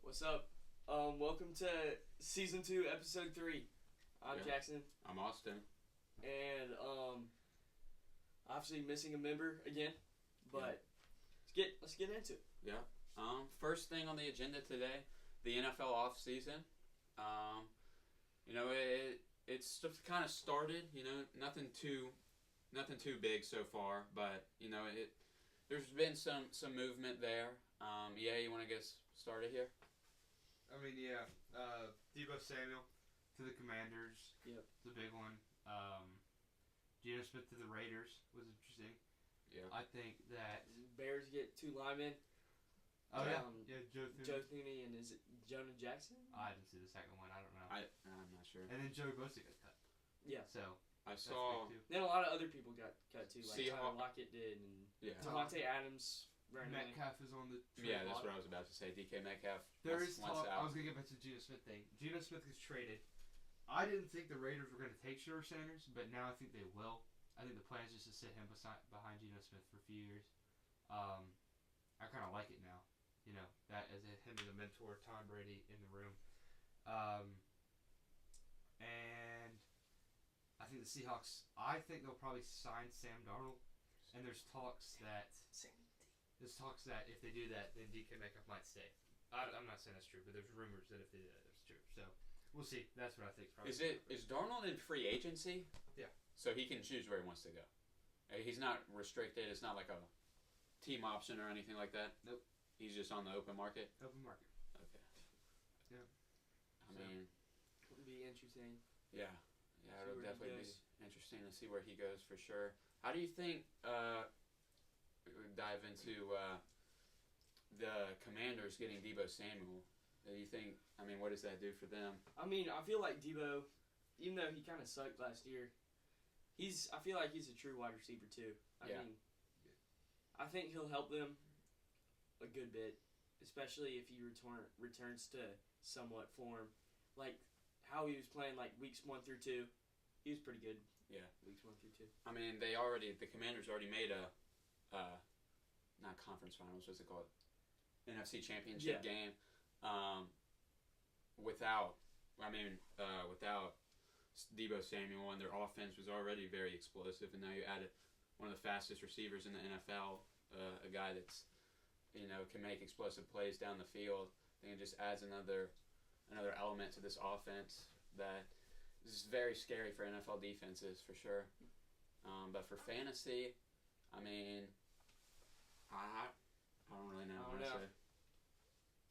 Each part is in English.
What's up? Welcome to season 2, episode 3. I'm Jackson. I'm Austin. And obviously missing a member again, but let's get into it. Yeah. First thing on the agenda today, the NFL offseason. It's just kind of started. Nothing too big so far, but there's been some movement there. You want to get started here? Deebo Samuel to the Commanders. Yep. It's a big one. Geno Smith to the Raiders was interesting. Yeah. I think that Bears get 2 linemen. Joe Joe Thuney and is it Jonah Jackson? I didn't see the second one. I don't know. I'm not sure. And then Joey Bosa got cut. Yeah. So I saw. Then a lot of other people got cut too, like Tyler Lockett did, and Devontae Adams. Metcalf is on the trade. Yeah, that's what I was about to say. DK Metcalf. There is talk. I was going to get back to the Geno Smith thing. Geno Smith gets traded. I didn't think the Raiders were going to take Shedeur Sanders, but now I think they will. I think the plan is just to sit him behind Geno Smith for a few years. I kind of like it now. That as him as a mentor, Tom Brady in the room. And I think the Seahawks, I think they'll probably sign Sam Darnold. And there's talks that if they do that, then DK Metcalf might stay. I'm not saying that's true, but there's rumors that if they do that, that's true. So we'll see. That's what I think. Is Darnold in free agency? Yeah. So he can choose where he wants to go. He's not restricted. It's not like a team option or anything like that. Nope. He's just on the open market. Open market. Okay. Yeah. It'll be interesting. Yeah, it'll definitely be interesting to see where he goes for sure. How do you think? Dive into the Commanders getting Deebo Samuel. Do you think? What does that do for them? I feel like Deebo, even though he kind of sucked last year, I feel like he's a true wide receiver too. I think he'll help them a good bit, especially if he returns to somewhat form, like how he was playing like weeks 1 through 2. He was pretty good. Yeah, weeks 1 through 2. The Commanders already made a, not conference finals. What's it called? NFC Championship game. Without Deebo Samuel, and their offense was already very explosive, and now you added one of the fastest receivers in the NFL, a guy that's can make explosive plays down the field. I think it just adds another element to this offense that is very scary for NFL defenses for sure. But for fantasy, I don't really know what to say.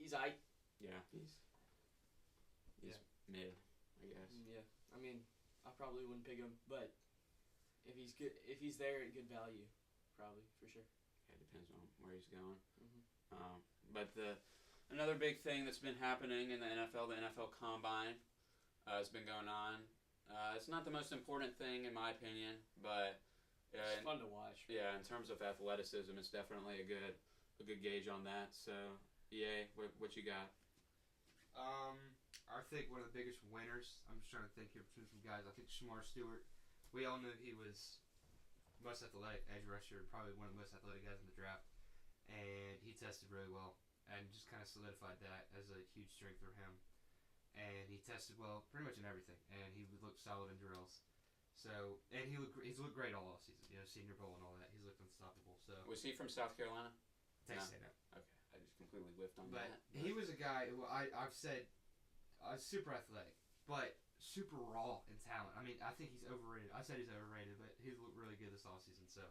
He's aight. Yeah, he's mid, I guess. Yeah, I probably wouldn't pick him, but if he's good, if he's there at good value, probably for sure. Yeah, it depends on where he's going. Mm-hmm. But another big thing that's been happening in the NFL Combine, has been going on. It's not the most important thing in my opinion, but it's fun to watch. Yeah, in terms of athleticism, it's definitely a good gauge on that. So, what you got? I think one of the biggest winners. I'm just trying to think here between some guys. I think Shamar Stewart. We all knew he was most athletic edge rusher, probably one of the most athletic guys in the draft, and he tested really well and just kind of solidified that as a huge strength for him. And he tested well pretty much in everything, and he looked solid in drills. So, and he's looked great all season. Senior Bowl and all that. He's looked unstoppable. So was he from South Carolina? Texas A&M. Okay, I just completely whiffed on but that. He was a guy who I've said super athletic, but super raw in talent. I think he's overrated. I said he's overrated, but he's looked really good this offseason. So,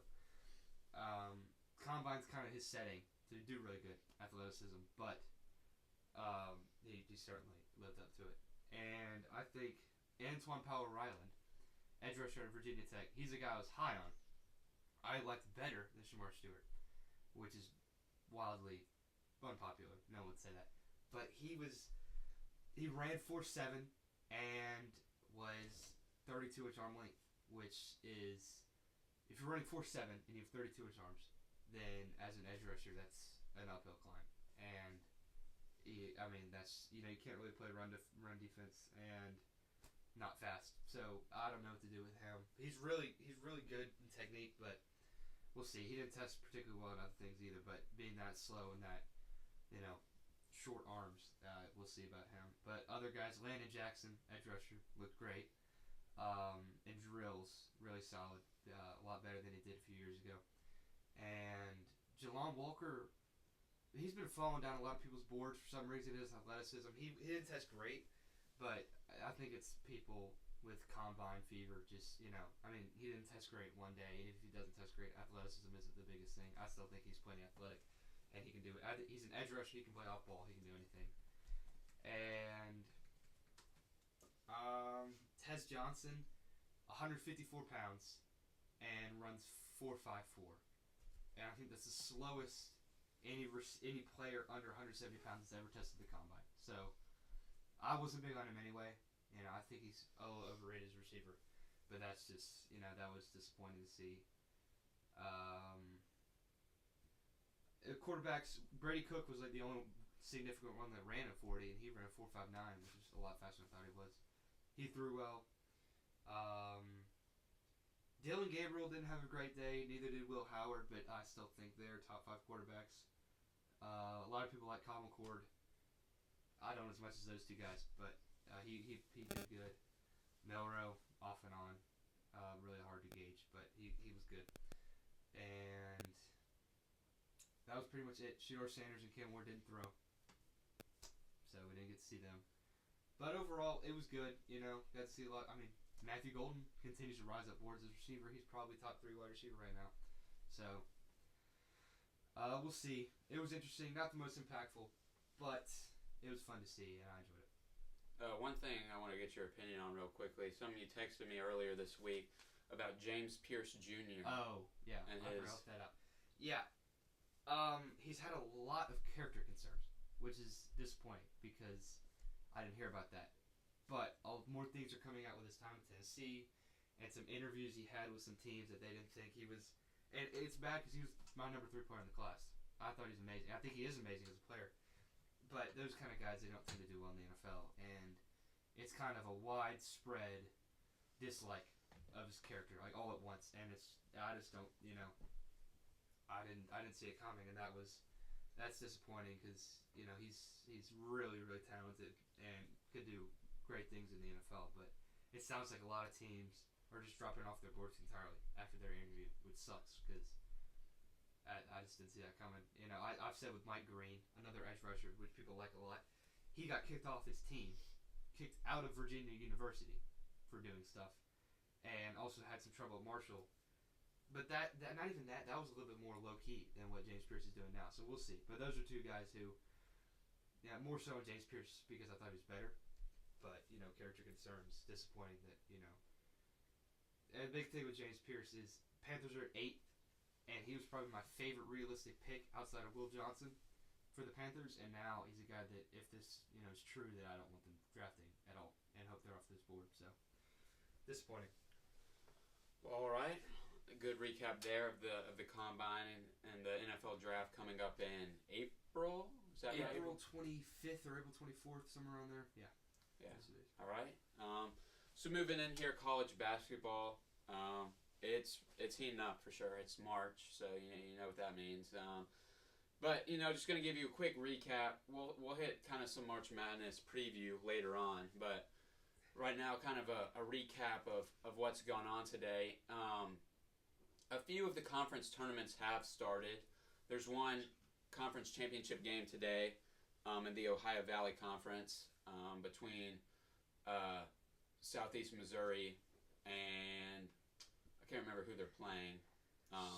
Combine's kind of his setting to do really good athleticism, but he certainly lived up to it. And I think Antoine Powell-Ryland, edge rusher at Virginia Tech, he's a guy I was high on. I liked better than Shamar Stewart, which is wildly unpopular. No one would say that. But he ran 4.7 and was 32-inch arm length, which is, if you're running 4.7 and you have 32-inch arms, then as an edge rusher, that's an uphill climb. And that's you can't really play run defense and not fast. So I don't know what to do with him. He's really good in technique, but we'll see. He didn't test particularly well in other things either. But being that slow and that short arms. We'll see about him. But other guys, Landon Jackson, edge rusher, looked great. And drills, really solid. A lot better than he did a few years ago. And Jalon Walker, he's been falling down a lot of people's boards for some reason. His athleticism, he didn't test great, but I think it's people with combine fever. Just, he didn't test great one day, and if he doesn't test great, athleticism isn't the biggest thing. I still think he's plenty athletic, and he can do it. He's an edge rusher. He can play off ball. He can do anything. And Tez Johnson, 154 pounds, and runs 4.54. And I think that's the slowest any player under 170 pounds has ever tested the combine. So I wasn't big on him anyway. I think he's overrated as a receiver. But that's just, that was disappointing to see. Quarterbacks, Brady Cook was like the only significant one that ran at 40, and he ran 4.59, which is a lot faster than I thought he was. He threw well. Dylan Gabriel didn't have a great day. Neither did Will Howard, but I still think they're top 5 quarterbacks. A lot of people like Kyle McCord. I don't as much as those two guys, but he did good. Melrose, off and on. Really hard to gauge, but he was good. And that was pretty much it. Shedeur Sanders and Cam Ward didn't throw, so we didn't get to see them. But overall, it was good. Got to see a lot. Matthew Golden continues to rise up boards as a receiver. He's probably top 3 wide receiver right now. So, we'll see. It was interesting. Not the most impactful, but it was fun to see, and I enjoyed it. One thing I want to get your opinion on real quickly. Some of you texted me earlier this week about James Pierce Jr. Oh, yeah. And I brought that up. Yeah. He's had a lot of character concerns, which is disappointing because I didn't hear about that. But more things are coming out with his time in Tennessee, and some interviews he had with some teams that they didn't think he was. And it's bad because he was my number 3 player in the class. I thought he was amazing. I think he is amazing as a player. But those kind of guys, they don't tend to do well in the NFL, and it's kind of a widespread dislike of his character, like all at once. And I just don't, I didn't see it coming, and that's disappointing because he's really, really talented and could do great things in the NFL, but it sounds like a lot of teams are just dropping off their boards entirely after their interview, which sucks because I just didn't see that coming. I've said with Mike Green, another edge rusher, which people like a lot, he got kicked off his team, kicked out of Virginia University for doing stuff, and also had some trouble at Marshall. But that not even that was a little bit more low key than what James Pierce is doing now. So we'll see. But those are 2 guys who, more so in James Pierce because I thought he was better. But, character concerns, disappointing that, And the big thing with James Pierce is Panthers are at 8th, and he was probably my favorite realistic pick outside of Will Johnson for the Panthers, and now he's a guy that, if this, is true, that I don't want them drafting at all, and hope they're off this board, so disappointing. Well, all right. A good recap there of the combine and the NFL draft coming up in April. Is that right? April 25th or April 24th, somewhere around there. Yeah. Yeah. All right. So moving in here, college basketball. It's heating up for sure. It's March, so you know what that means. But just gonna give you a quick recap. We'll hit kind of some March Madness preview later on, but right now, kind of a recap of what's gone on today. A few of the conference tournaments have started. There's one conference championship game today in the Ohio Valley Conference between Southeast Missouri and I can't remember who they're playing.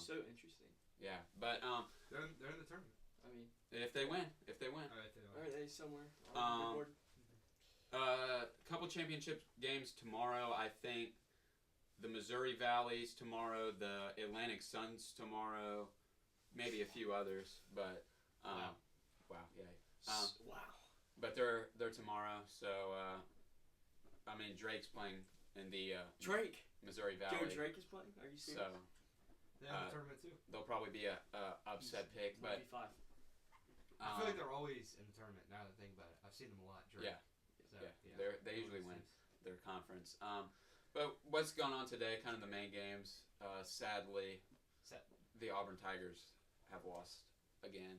So interesting. Yeah, but they're in the tournament. if they win. Are they somewhere on the board? Couple championship games tomorrow. I think the Missouri Valleys tomorrow, the Atlantic Suns tomorrow, maybe a few others, but wow, yeah. Wow. But they're tomorrow, so Drake's playing in the Drake. Missouri Valley. Joe Drake is playing. Are you serious? So They have a tournament too. they'll probably be a upset pick, but 5. I feel like they're always in the tournament. Now that I think about it, I've seen them a lot. Drake. Yeah. So, they usually win their conference. But what's gone on today? Kind of the main games. Sadly, the Auburn Tigers have lost again.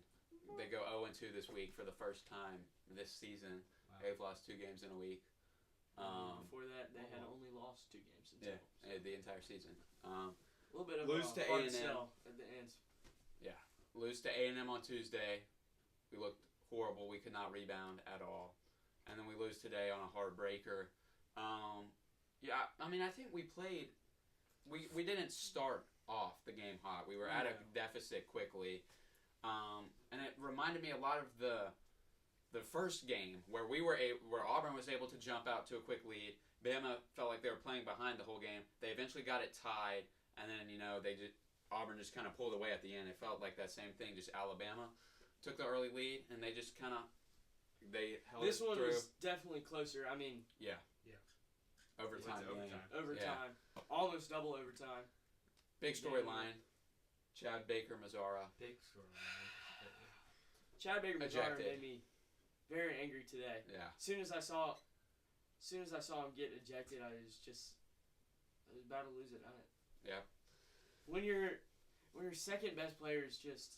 They go 0-2 this week for the first time this season. Wow. They've lost 2 games in a week. Before that, they had only lost 2 games. The entire season. A little bit of lose to hard A&M sell at the end. Lose to A&M on Tuesday. We looked horrible. We could not rebound at all. And then we lose today on a heartbreaker. I think we played. We didn't start off the game hot. We were at a deficit quickly, and it reminded me a lot of the first game where where Auburn was able to jump out to a quick lead. Bama felt like they were playing behind the whole game. They eventually got it tied, and then Auburn just kind of pulled away at the end. It felt like that same thing. Just Alabama took the early lead, and they just kind of held this it one through. was definitely closer. I mean, overtime game. Overtime, almost double overtime. Big storyline. Chad Baker-Mazara. Big storyline. Chad Baker-Mazara Ejected. made me very angry today. Yeah. As soon as I saw him get ejected, I was about to lose it. Yeah. When your second best player is just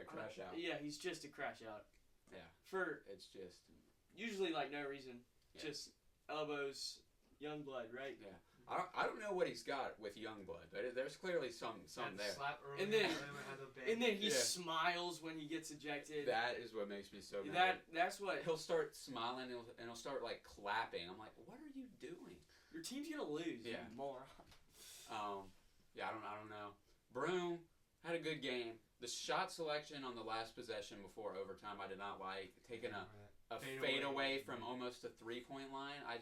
A crash out. Yeah, he's just a crash out. Yeah. It's just usually like no reason, Yeah. just elbows, young blood, right? Yeah. I don't know what he's got with Youngblood, but there's clearly some there. Slap early, And then- and And then he Yeah. smiles when he gets ejected. That is what makes me so mad. That's what He'll start smiling and he'll start like clapping. I'm like, what are you doing? your team's gonna lose. Yeah. You moron. I don't know. Broom had a good game. The shot selection on the last possession before overtime, I did not like. Taking a fade away from almost a 3-point line. I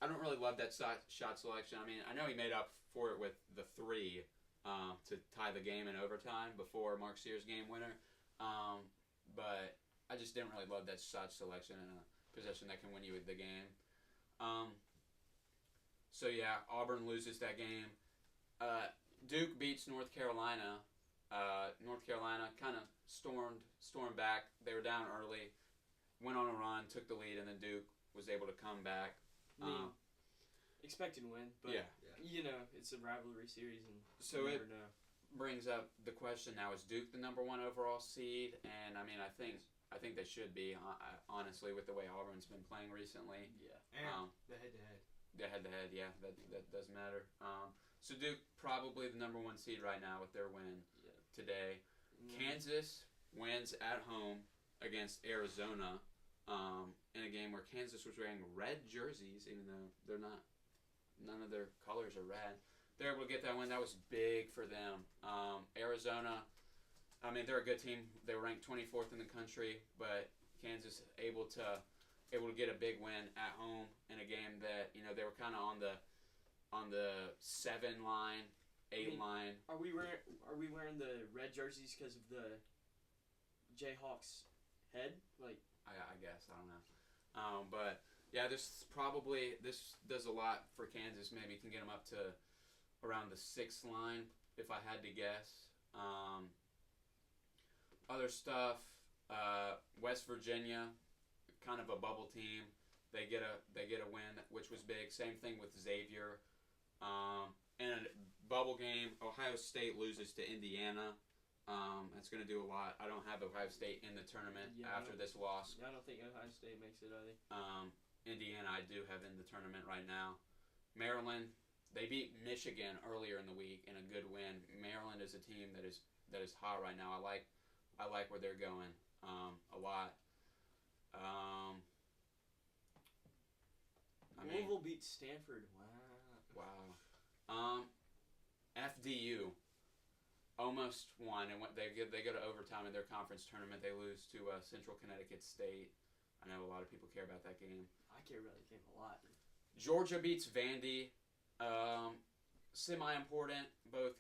don't really love that shot selection. I mean, I know he made up for it with the 3 to tie the game in overtime before Mark Sears' game winner. But I just didn't really love that shot selection in a possession that can win you the game. Auburn loses that game. Duke beats North Carolina. North Carolina kind of stormed back. They were down early, went on a run, took the lead, and then Duke was able to come back. Expected win, but it's a rivalry series, and So you it never know. brings up the question now: is Duke the number 1 overall seed? And I mean, I think they should be. Honestly, with the way Auburn's been playing recently. Yeah. And the head-to-head. The head-to-head, yeah, that does matter. So Duke probably the number 1 seed right now with their win today. Kansas wins at home against Arizona in a game where Kansas was wearing red jerseys, even though they're not. None of their colors are red. They're able to get that win. That was big for them. Arizona, I mean, they're a good team. They were ranked 24th in the country, but Kansas able to get a big win at home in a game that they were kind of on the 7 line, 8 line. Are we wearing the red jerseys because of the Jayhawks head? Like, I guess I don't know, but yeah, this does a lot for Kansas. Maybe can get them up to around the 6th line if I had to guess. Other stuff, West Virginia, kind of a bubble team. They get a win, which was big. Same thing with Xavier. In a bubble game, Ohio State loses to Indiana. That's going to do a lot. I don't have Ohio State in the tournament after this loss. I don't think Ohio State makes it either. Indiana, I do have in the tournament right now. Maryland, they beat Michigan earlier in the week in a good win. Maryland is a team that is hot right now. I like where they're going a lot. Louisville beat Stanford. Wow. FDU almost won, and they go to overtime in their conference tournament. They lose to Central Connecticut State. I know a lot of people care about that game. I care about the game a lot. Georgia beats Vandy. Semi-important. Both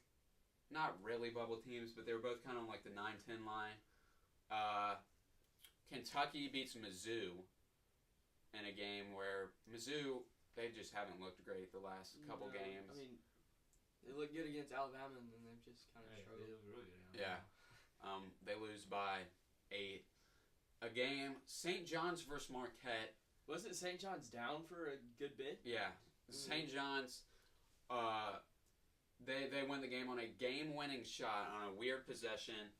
not really bubble teams, but they were both kind of like the 9-10 line. Kentucky beats Mizzou in a game where Mizzou, they just haven't looked great the last couple games. I mean, they look good against Alabama, and then they've just kind of struggled. Really good. Yeah. They lose by 8. A game, St. John's versus Marquette. Wasn't St. John's down for a good bit? Yeah. St. John's, they win the game on a game-winning shot on a weird possession.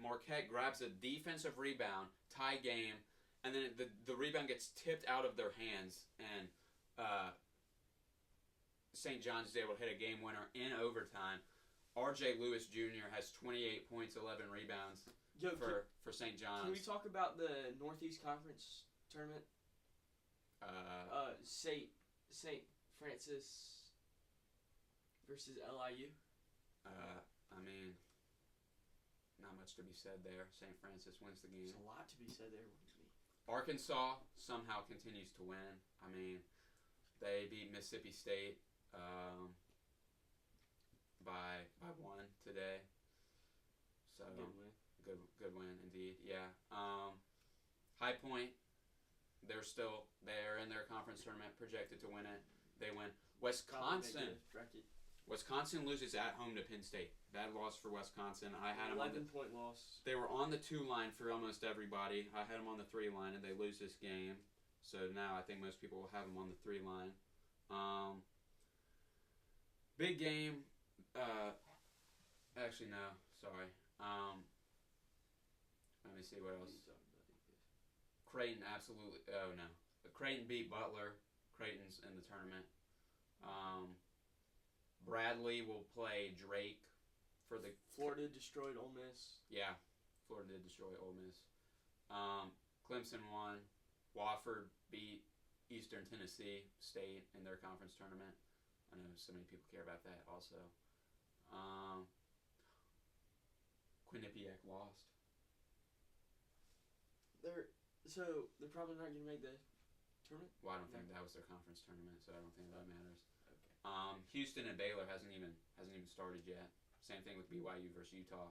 Marquette grabs a defensive rebound, tie game, and then the rebound gets tipped out of their hands, and St. John's is able to hit a game winner in overtime. R.J. Lewis Jr. has 28 points, 11 rebounds for St. John's. Can we talk about the Northeast Conference tournament? St. Francis versus LIU. I mean, not much to be said there. St. Francis wins the game. There's a lot to be said there. Arkansas somehow continues to win. I mean, they beat Mississippi State by one today. So good win indeed. Yeah. High Point, they're in their conference tournament, projected to win it. They win. Wisconsin loses at home to Penn State. Bad loss for Wisconsin. I had them 11-point loss. They were on the 2 line for almost everybody. I had them on the 3 line, and they lose this game. So now I think most people will have them on the 3 line. Big game. Actually, no. Sorry. Let me see what else. Creighton absolutely. Oh no. Creighton beat Butler. Creighton's in the tournament. Bradley will play Drake for the. Florida destroyed Ole Miss. Yeah, Florida did destroy Ole Miss. Clemson won. Wofford beat Eastern Tennessee State in their conference tournament. I know so many people care about that also. Quinnipiac lost. They're probably not going to make the tournament? Well, I don't think that was their conference tournament, so I don't think that matters. Okay. Houston and Baylor hasn't even started yet. Same thing with BYU versus Utah.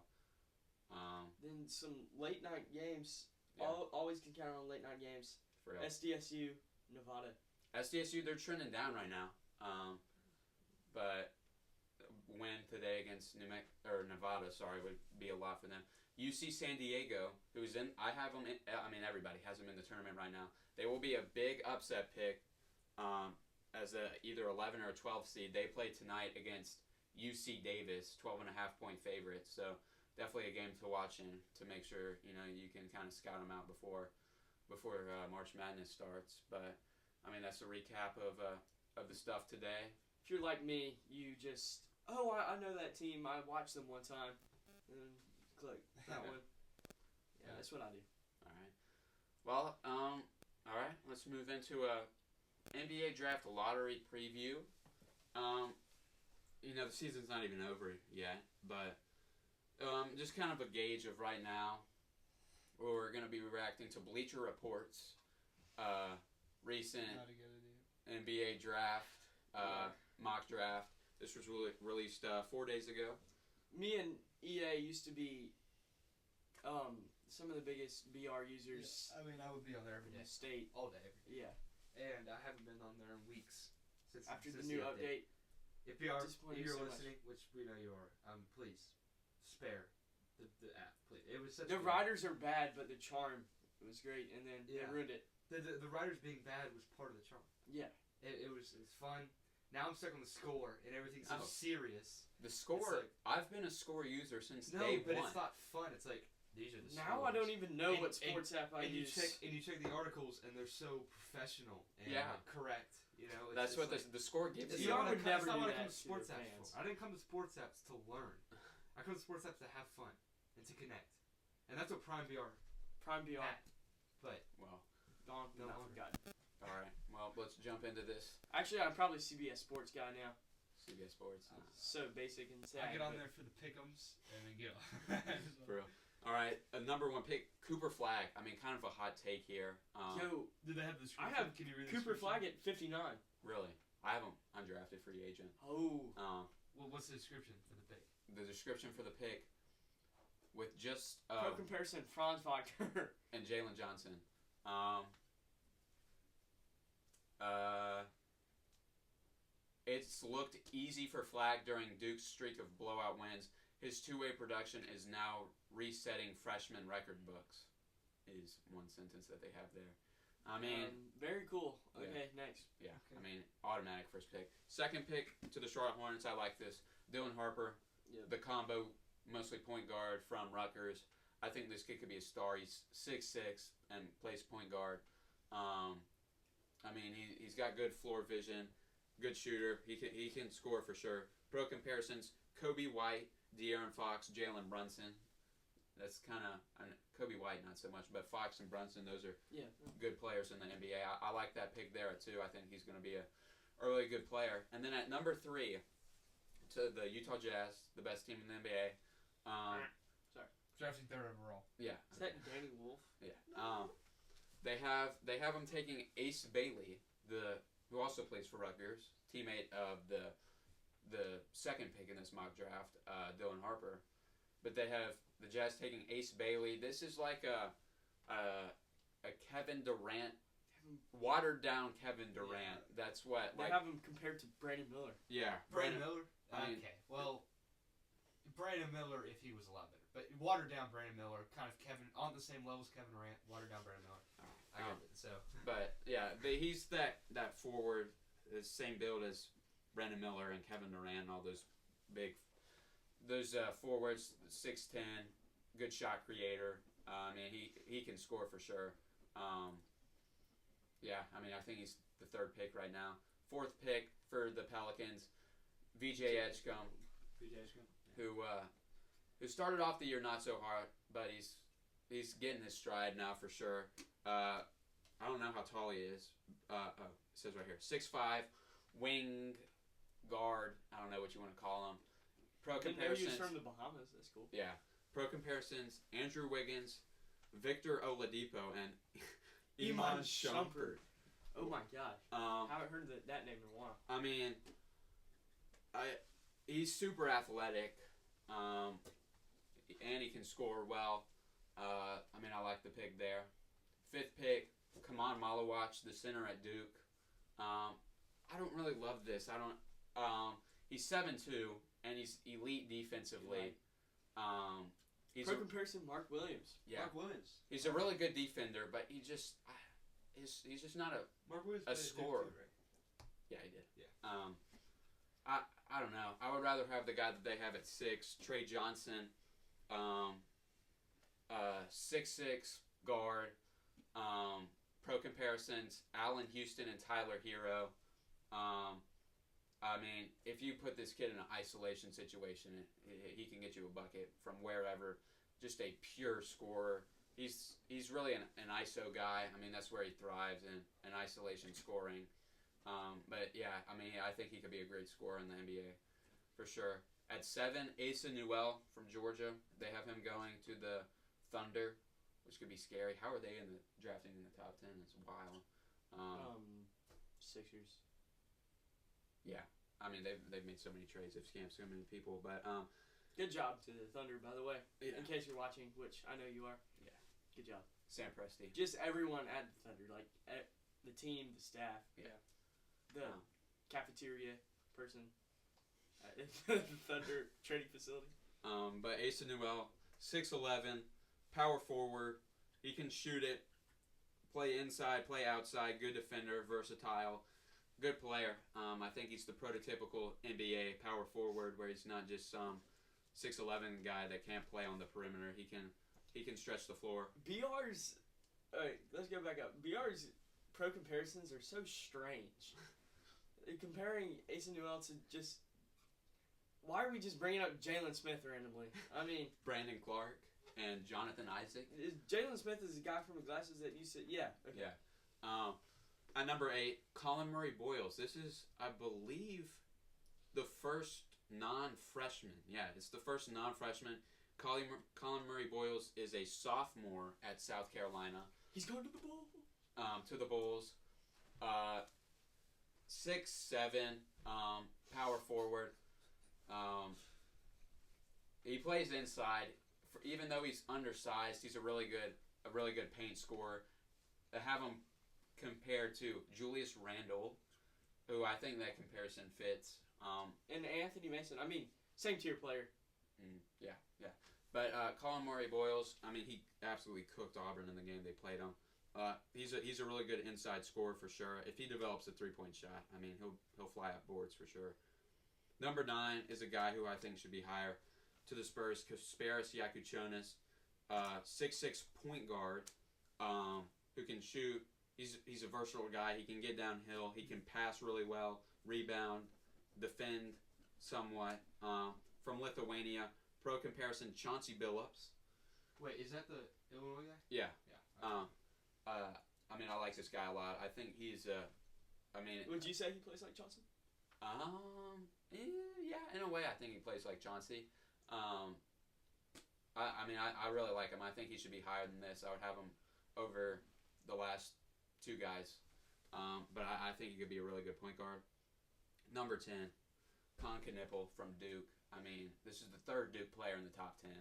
Then some late night games. Yeah. Always can count on late night games. For real. SDSU, Nevada. SDSU, they're trending down right now. But win today against Nevada, would be a lot for them. UC San Diego, who's in, I have them in, I mean everybody has them in the tournament right now. They will be a big upset pick as either 11 or a 12 seed. They play tonight against UC Davis, 12.5 point favorites. So definitely a game to watch in to make sure you can kind of scout them out before March Madness starts. But I mean that's a recap of the stuff today. If you're like me, you just I know that team. I watched them one time, and click that one. Yeah, that's what I do. All right. Well, all right. Let's move into a NBA draft lottery preview. The season's not even over yet, but just kind of a gauge of right now. We're going to be reacting to Bleacher Report's recent NBA draft, mock draft. This was released 4 days ago. Me and EA used to be some of the biggest BR users. Yeah, I mean, I would be on there every day. State. All day, every day. Yeah. And I haven't been on there in weeks. After the new update. If you're listening, which we know you are, please spare the app. Please. It was such the riders are bad, but the charm was great, and then they ruined it. The riders being bad was part of the charm. Yeah. It was fun. Now I'm stuck on the score, and everything's so serious. The score, I've been a score user since day one. No, but it's not fun. It's like, these are the scores. Now I don't even know what sports app I use. You check the articles, and they're so professional and correct. That's what the score gives you. I would never do that that to sports apps for. I didn't come to sports apps to learn. I come to sports apps to have fun and to connect. And that's what Prime VR. Had. But, I forgot. All right. Well, let's jump into this. Actually, I'm probably CBS Sports guy now. CBS Sports. So basic and sad. I get on there for the pick'ems and then get For real. All right. A number 1 pick, Cooper Flagg. I mean, kind of a hot take here. Did they have the description? I have Cooper Flagg at 59. Really? I have him undrafted free agent. Oh. Well, what's the description for the pick? The description for the pick with just pro comparison, Franz Wagner and Jalen Johnson. It's looked easy for Flagg during Duke's streak of blowout wins. His two-way production is now resetting freshman record books, is one sentence that they have there. I mean... very cool. Okay, next. Yeah, okay. I mean, automatic first pick. Second pick to the Charlotte Hornets, I like this. Dylan Harper, the combo mostly point guard from Rutgers. I think this kid could be a star. He's 6'6" and plays point guard. I mean, he's got good floor vision, good shooter. He can score for sure. Pro comparisons: Kobe White, De'Aaron Fox, Jalen Brunson. That's kind of Kobe White, not so much, but Fox and Brunson, those are good players in the NBA. I like that pick there too. I think he's going to be a really good player. And then at number 3, to the Utah Jazz, the best team in the NBA. Sorry, drafting 3rd overall. Yeah. Is that Danny Wolf? Yeah. They have him taking Ace Bailey, who also plays for Rutgers, teammate of the 2nd pick in this mock draft, Dylan Harper. But they have the Jazz taking Ace Bailey. This is like a Kevin Durant, watered down Kevin Durant. Yeah. That's what they have him compared to Brandon Miller. Yeah, Brandon Miller. Okay, well, Brandon Miller if he was a lot better, but watered down Brandon Miller, kind of Kevin on the same level as Kevin Durant. Watered down Brandon Miller. I get it. So, but yeah, he's that forward, the same build as Brandon Miller and Kevin Durant, and all those big. Those forwards, 6'10", good shot creator. I mean, he can score for sure. Yeah, I mean, I think he's the 3rd pick right now. 4th pick for the Pelicans, VJ Edgecombe. Who started off the year not so hard, but he's getting his stride now for sure. I don't know how tall he is. It says right here, 6'5", wing guard. I don't know what you want to call him. Pro comparisons. He's from the Bahamas. That's cool. Yeah. Pro comparisons: Andrew Wiggins, Victor Oladipo, and Iman Shumpert. Oh my gosh! Haven't heard that name in a while. I mean, he's super athletic, and he can score well. I mean, I like the pick there. 5th pick: Kaman Malawach, the center at Duke. I don't really love this. He's 7'2". And he's elite defensively. Pro comparison: Mark Williams. Yeah. Mark Williams. He's a really good defender, but he's just not Mark Williams a scorer. Too, right? Yeah, he did. Yeah. I don't know. I would rather have the guy that they have at 6, Trey Johnson, 6'6" guard. Pro comparisons: Allen Houston and Tyler Hero. I mean, if you put this kid in an isolation situation, he can get you a bucket from wherever. Just a pure scorer. He's really an ISO guy. I mean, that's where he thrives, in isolation scoring. But yeah, I mean, I think he could be a great scorer in the NBA for sure. At 7, Asa Newell from Georgia. They have him going to the Thunder, which could be scary. How are they drafting in the top 10? It's wild. Sixers. Yeah, I mean they've made so many trades, they've scammed so many people, but good job to the Thunder, by the way. Yeah. In case you're watching, which I know you are. Yeah. Good job, Sam Presti. Just everyone at the Thunder, like the team, the staff, Yeah. the cafeteria person at the Thunder training facility. But Asa Newell, 6'11", power forward. He can shoot it, play inside, play outside. Good defender, versatile. Good player. I think he's the prototypical NBA power forward, where he's not just some 6'11" guy that can't play on the perimeter. He can stretch the floor. BR's. All right, let's go back up. BR's pro comparisons are so strange. Comparing Asa Newell to just. Why are we just bringing up Jalen Smith randomly? I mean, Brandon Clark and Jonathan Isaac. Jalen Smith is the guy from the glasses that you said. Yeah. Okay. Yeah. At number 8, Colin Murray-Boyles. This is, I believe, the first non-freshman. Yeah, it's the first non-freshman. Colin Murray-Boyles is a sophomore at South Carolina. He's going to the Bulls. To the Bulls. 6'7", power forward. He plays inside. Even though he's undersized, he's a really good paint scorer. To have him compared to Julius Randle, who I think that comparison fits. And Anthony Mason, I mean, same tier player. Yeah. But Colin Murray-Boyles, I mean, he absolutely cooked Auburn in the game they played him. He's a really good inside scorer for sure. If he develops a 3-point shot, I mean, he'll fly up boards for sure. Number 9 is a guy who I think should be higher. to the Spurs, Kasparis Yakuchonis, 6'6" point guard, who can shoot. He's a versatile guy. He can get downhill. He can pass really well, rebound, defend somewhat. From Lithuania, pro comparison, Chauncey Billups. Wait, is that the Illinois guy? Yeah. Yeah. I mean, I like this guy a lot. I think he's Would you say he plays like Johnson? Yeah, in a way, I think he plays like Chauncey. I really like him. I think he should be higher than this. I would have him over the last two guys. But I think he could be a really good point guard. Number 10, Con Knipple from Duke. I mean, this is the third Duke player in the top 10.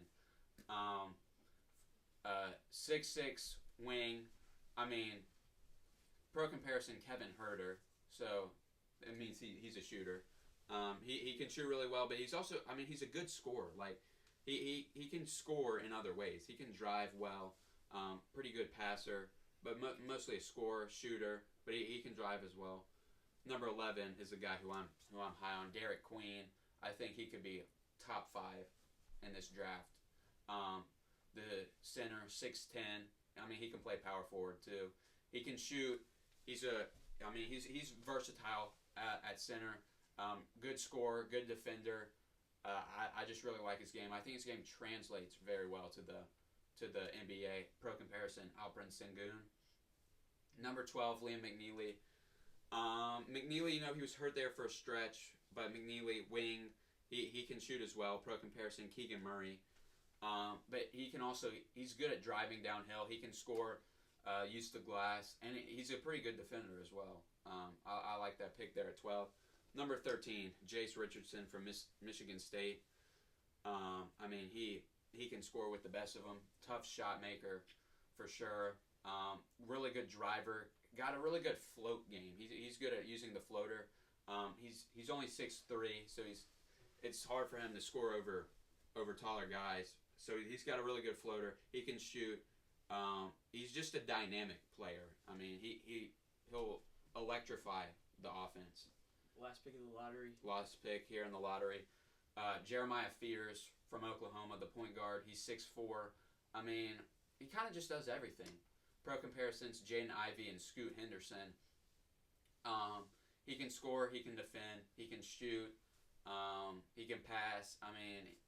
6'6" wing. I mean, pro comparison, Kevin Herter. So it means he's a shooter. He can shoot really well, but he's also, he's a good scorer. Like, he can score in other ways. He can drive well, pretty good passer, but mostly a scorer, shooter, but he can drive as well. Number 11 is a guy who I'm high on, Derek Queen. I think he could be top 5 in this draft. The center, 6'10". He can play power forward too. He can shoot. He's versatile at center. Good scorer, good defender. I just really like his game. I think his game translates very well to the NBA. Pro comparison, Alperen Sengun. Number 12, Liam McNeely. McNeely, he was hurt there for a stretch, but McNeely, wing, he can shoot as well. Pro comparison, Keegan Murray. But he's good at driving downhill. He can score, use the glass, and he's a pretty good defender as well. I like that pick there at 12. Number 13, Jace Richardson from Michigan State. He can score with the best of them. Tough shot maker, for sure. Really good driver. Got a really good float game. He's good at using the floater. He's only 6'3", so it's hard for him to score over taller guys. So he's got a really good floater. He can shoot. He's just a dynamic player. He'll electrify the offense. Last pick of the lottery. Last pick here in the lottery. Jeremiah Fears from Oklahoma, the point guard. He's 6'4". He kind of just does everything. Pro comparisons, Jaden Ivey and Scoot Henderson. He can score, he can defend, he can shoot, he can pass.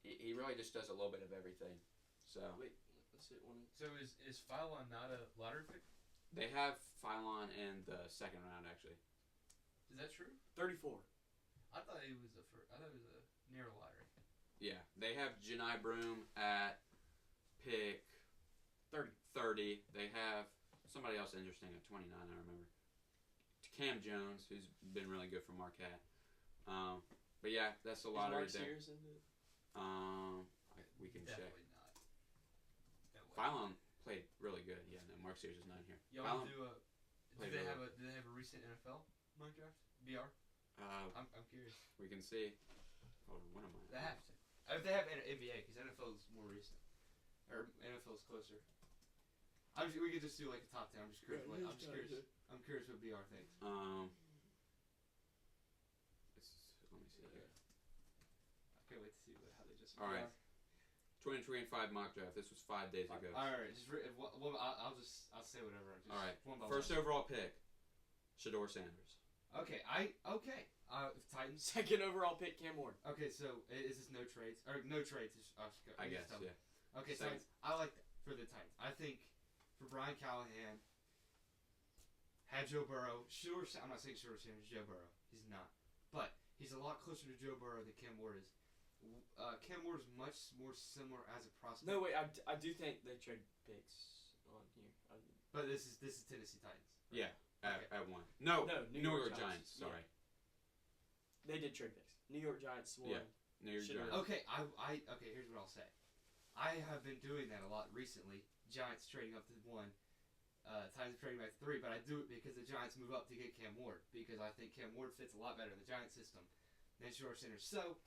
He really just does a little bit of everything. So wait, let's hit one. So is Phylon not a lottery pick? They have Phylon in the second round, actually. Is that true? 34. I thought it was a near lottery. Yeah, they have Janai Broom at pick 30. They have somebody else interesting at 29, I remember. Cam Jones, who's been really good for Marquette. But yeah, that's a lottery there. Is Mark Sears in it? We can check. Definitely not. No way. Phylon played really good. Yeah, no, Mark Sears is not here. Y'all do they have a recent NFL mock draft? BR? I'm curious. We can see. Hold on, what am I? They have to. If they have NBA, because NFL is more recent. Or NFL is closer. We could just do like a top 10. I'm just curious. Yeah, I'm curious what BR thinks. Let me see here. I can't wait to see how they just. All right. 2025 mock draft. This was 5 days ago. All right. I'll say whatever. All right. First overall pick, Shedeur Sanders. Okay. Titans. Second overall pick, Cam Ward. Okay, so is this no trades? Or no trades? I guess, yeah. Okay, so I like that for the Titans. I think for Brian Callahan, had Joe Burrow. I'm not saying Shedeur Sanders is Joe Burrow. He's not. But he's a lot closer to Joe Burrow than Cam Ward is. Cam Ward is much more similar as a prospect. No, wait, I do think they trade picks on here. But this is Tennessee Titans. Yeah, Right? at 1. No, New York Giants. Sorry. Yeah. They did trade picks. New York Giants won. Yeah, New York Giants. Okay, okay, here's what I'll say. I have been doing that a lot recently. Giants trading up to 1. Titans trading back to 3, but I do it because the Giants move up to get Cam Ward, because I think Cam Ward fits a lot better in the Giants system than Shedeur Sanders. So,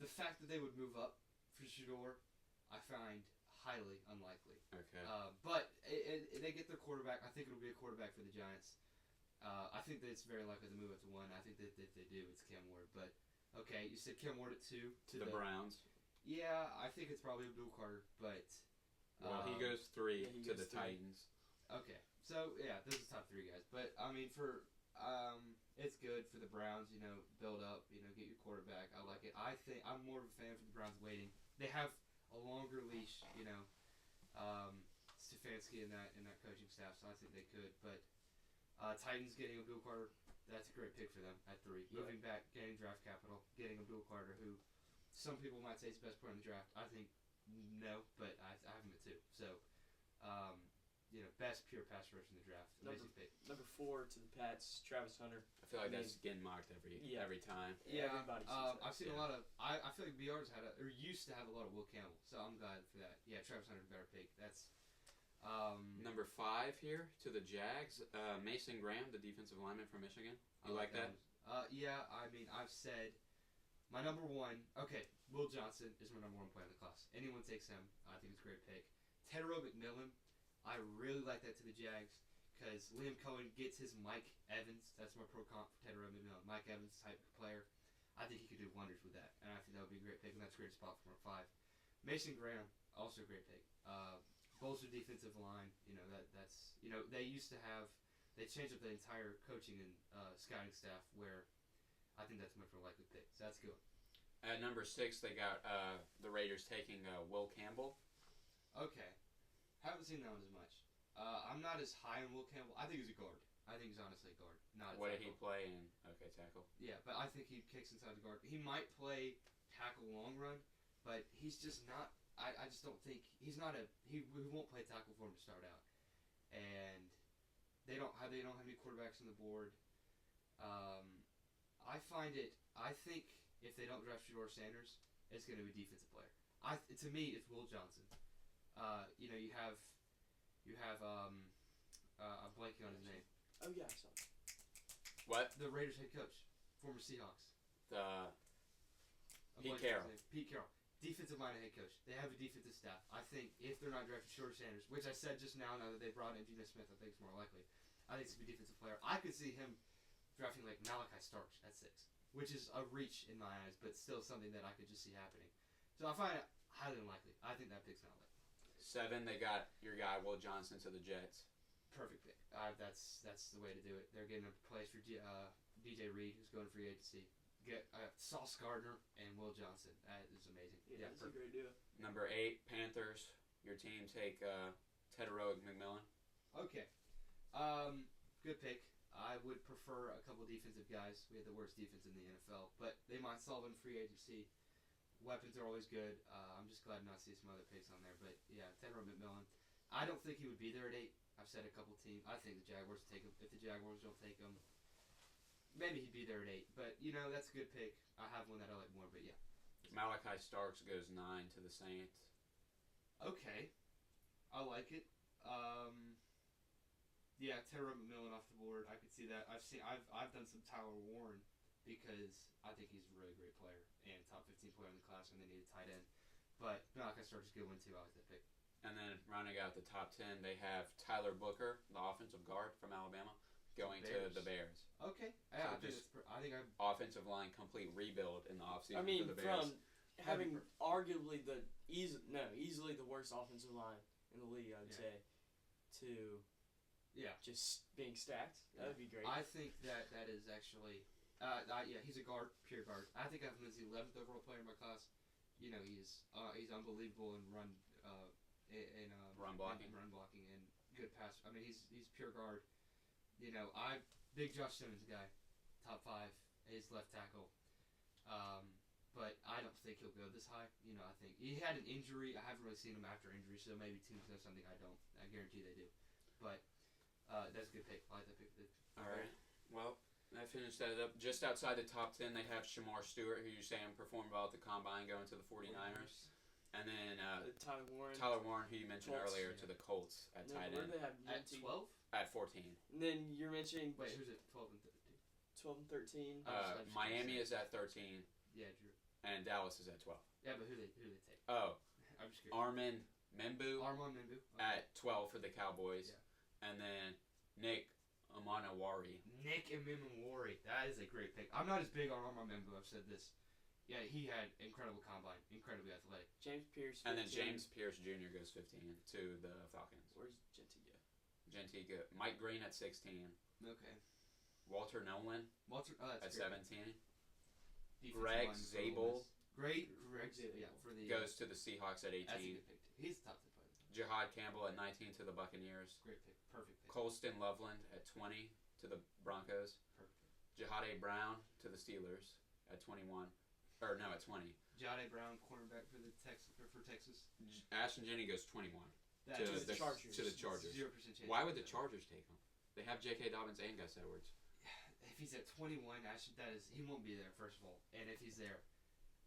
the fact that they would move up for Shedeur, I find highly unlikely. Okay. But they get their quarterback. I think it'll be a quarterback for the Giants. I think that it's very likely to move up to 1. I think that if they do, it's Cam Ward. But, okay, you said Cam Ward at 2 to the Browns. Yeah, I think it's probably Abdul Carter, but Well, he goes 3 he to goes the 3. Titans. okay. So yeah, this is top 3 guys. But I mean, it's good for the Browns. Build up. Get your quarterback. I like it. I think I'm more of a fan for the Browns waiting. They have a longer leash. Stefanski and that coaching staff, so I think they could. But Titans getting Abdul Carter, that's a great pick for them at 3. Yeah. Moving back, getting draft capital, getting Abdul Carter, who some people might say is the best player in the draft. I think no, but I have him at 2. So, best pure pass rush in the draft. Amazing pick. Number 4 to the Pats, Travis Hunter. I feel like that's getting mocked every time. Yeah, everybody sees that. I've seen a lot of. I feel like BR's used to have a lot of Will Campbell, so I'm glad for that. Yeah, Travis Hunter's a better pick. That's Number 5 here to the Jags, Mason Graham, the defensive lineman from Michigan. You like that? Yeah, I mean, I've said my number 1. Okay, Will Johnson is my number 1 player in the class. Anyone takes him, I think it's a great pick. Tedero McMillan, I really like that to the Jags because Liam Cohen gets his Mike Evans. That's my pro comp for Tedero McMillan. Mike Evans type player. I think he could do wonders with that, and I think that would be a great pick, and that's a great spot for number 5. Mason Graham, also a great pick. Bolster defensive line. That's they used to have. They changed up the entire coaching and scouting staff where I think that's a much more likely pick. So that's good. At number 6, they got the Raiders taking Will Campbell. Okay. Haven't seen that one as much. I'm not as high on Will Campbell. I think he's a guard. I think he's honestly a guard. Not a What did tackle. he play in? Okay, tackle. Yeah, but I think he kicks inside the guard. He might play tackle long run, but he's just not. I just don't think he's not a. He won't play tackle for him to start out, and they don't have any quarterbacks on the board. I think if they don't draft Shedeur Sanders, it's going to be a defensive player. To me, it's Will Johnson. You have I'm blanking on his name. Oh yeah, I saw it. What? The Raiders head coach, former Seahawks. Pete Carroll. Pete Carroll, defensive minded head coach. They have a defensive staff. I think if they're not drafting Shedeur Sanders, which I said just now that they brought in Geno Smith, I think it's more likely. I think it's a defensive player. I could see him drafting like Malachi Starks at 6, which is a reach in my eyes, but still something that I could just see happening. So I find it highly unlikely. I think that pick's not likely. 7, they got your guy Will Johnson to the Jets. Perfect pick. That's the way to do it. They're getting a place for DJ Reed, who's going free agency. Get Sauce Gardner and Will Johnson. That is amazing. Yeah, that's a great deal. Number 8, Panthers. Your team take Tedero McMillan. Okay. Good pick. I would prefer a couple defensive guys. We had the worst defense in the NFL, but they might solve in free agency. Weapons are always good. I'm just glad not to see some other picks on there. But yeah, Tedero McMillan. I don't think he would be there at 8. I've said a couple teams. I think the Jaguars take him. If the Jaguars don't take him, maybe he'd be there at 8. But that's a good pick. I have one that I like more. But yeah. Malachi Starks goes 9 to the Saints. Okay, I like it. Yeah, Tedero McMillan off the board. I could see that. I've done some Tyler Warren because I think he's a really great player and top 15 player in the class, and they need a tight end. But Malachi Starks is a good one too. I like that pick. And then rounding out the top 10, they have Tyler Booker, the offensive guard from Alabama, going to the Bears. Okay, Offensive line complete rebuild in the offseason for the Bears. From having arguably easily the worst offensive line in the league, I would say, to just being stacked. That would be great. I think that is actually, he's a guard, pure guard. I think I have him as the 11th overall player in my class. He's unbelievable in run blocking and good pass. I mean, he's pure guard. Big Josh Simmons guy, top 5, his left tackle. But I don't think he'll go this high. I think he had an injury. I haven't really seen him after injury, so maybe teams know something I don't. I guarantee they do. But that's a good pick. I like that pick. All right. Well, that finished that up. Just outside the top 10, they have Shamar Stewart, who you're saying performed well at the Combine, going to the 49ers. And then Tyler Warren, who you mentioned earlier, to the Colts at tight end. Where do they have at 12? At 14. And then you're mentioning... Wait, who's at 12 and 13? 12 and 13. Miami is at 13. Yeah, Drew. And Dallas is at 12. Yeah, but who they take? Oh. I'm just curious. Armon Membu. Okay. At 12 for the Cowboys. Yeah. And then Nick Amanawari. That is a great pick. I'm not as big on Armon Membu. I've said this Yeah, he had incredible combine, incredibly athletic. James Pierce. And then 15. James Pierce Jr. goes 15 to the Falcons. Where's Genty go? Genty go. Mike Green at 16. Okay. Walter Nolan Walter at that's great. 17. Defensive Greg line for Zabel Ole Miss. Greg Zabel, yeah, for the goes to the Seahawks at that's a 18. good pick too. He's the top tip player. Jihad Campbell at 19 to the Buccaneers. Great pick, perfect pick. Colston Loveland at 20 to the Broncos. Perfect pick. Jihad Brown to the Steelers at 21. Or no, at 20. Jahdae Brown, cornerback for Texas. Ashton Jenney goes 21 That to is the Chargers. To the Chargers. 0% chance. Why would the Chargers take him? They have J.K. Dobbins and Gus Edwards. If he's at 21, he won't be there, first of all. And if he's there,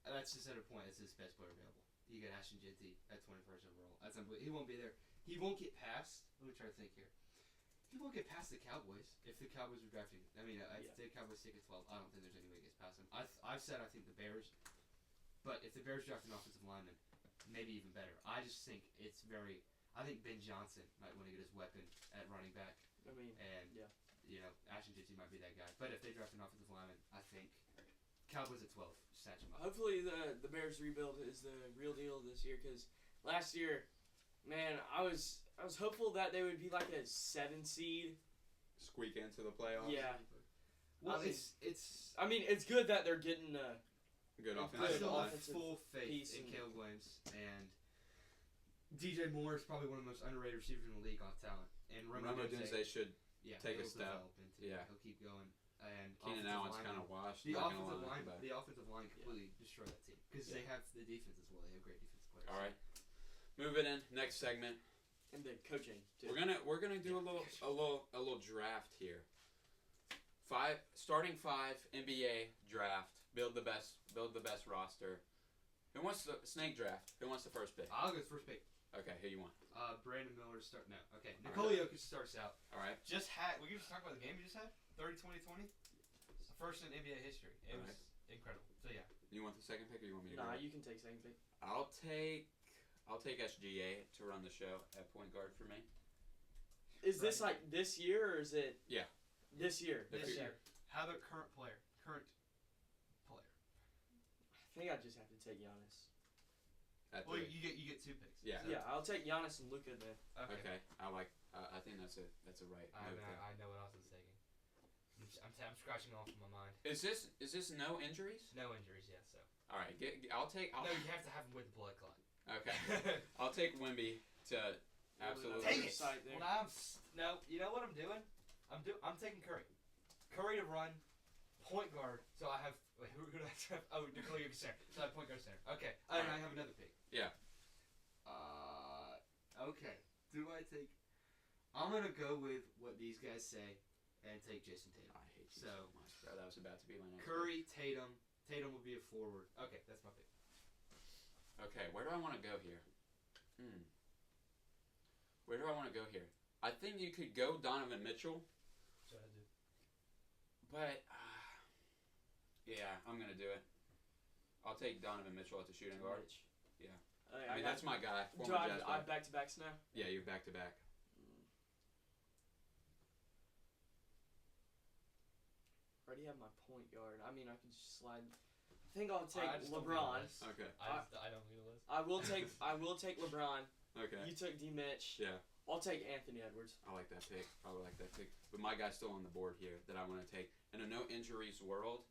that's just at a point, it's his best player available. You get Ashton Jenney at 21st overall. That's unbelievable. He won't be there. He won't get past, let me try to think here. He won't get past the Cowboys if the Cowboys are drafting. I mean, if the Cowboys take at 12, I don't think there's any way he gets past them. I've said I think the Bears, but if the Bears draft an offensive lineman, maybe even better. I just think it's very. I think Ben Johnson might want to get his weapon at running back. I mean, And, Ashton Jenney might be that guy. But if they draft an offensive lineman, I think Cowboys at 12, snatch him up. hopefully the Bears rebuild is the real deal this year, because last year, man, I was hopeful that they would be like a 7 seed. Squeak into the playoffs. Yeah. Well, I mean, it's. I mean, it's good that they're getting Good I offense. still have offensive full faith piece in and- Caleb Williams, and DJ Moore is probably one of the most underrated receivers in the league off talent. And Ramo Dunze should. take a he'll step. develop into it. Yeah. He'll keep going. And Keenan offensive Allen's linemen- kind of washed. The not gonna offensive lie, line, but- the offensive line completely destroyed that team because they have the defense as well. They have great defensive players. All right. Moving in next segment. and the coaching too. We're gonna do a little draft here. Starting five NBA draft. Build the best roster. Who wants the snake draft? Who wants the first pick? I'll go first pick. Okay, who you want? Brandon Miller to start. No, okay. Nikola Jokic starts out. All right. We can just talk about the game you just had. 30-20-20. First in NBA history. It was incredible. So yeah. You want the second pick, or you want me to Nah, go? you can take second pick. I'll take SGA to run the show at point guard for me. Is this like this year or is it? Yeah. This year. This year. How about current player? I think I just have to take Giannis. At Well, three. you get 2 picks. Yeah. Yeah, I'll take Giannis and Luka then. Okay. I think that's a right I move. know what I was thinking. I'm scratching off in my mind. Is this no injuries? No injuries yet, so. All right. I'll take. No, you have to have him with the blood clot. Okay. I'll take Wemby to absolutely. Dang it! Side there. Well, no. You know what I'm doing? I'm taking Curry. Curry to run, point guard. So I have. Wait, who do I have? Oh, Nikola Jokic center. So I have point guard center. Okay. And I have another pick. Yeah. Okay. Do I take? I'm gonna go with what these guys say, and take Jason Tatum. I hate you so much, bro. That was about to be my next. Curry, Tatum. Tatum will be a forward. Okay, that's my pick. Okay, where do I want to go here? Where do I want to go here? I think you could go Donovan Mitchell, So I do. but yeah, I'm gonna do it. I'll take Donovan Mitchell at the shooting guard. Mitch. Yeah. I I mean, that's my guy. Do Former I Jazz have player. back to backs now? Yeah, you're back to back. I already have my point guard. I mean, I can just slide. I think I'll take LeBron. Okay. I don't need a list. I will take LeBron. Okay. You took D Mitch. Yeah. I'll take Anthony Edwards. I like that pick. But my guy's still on the board here that I want to take. In a no injuries world,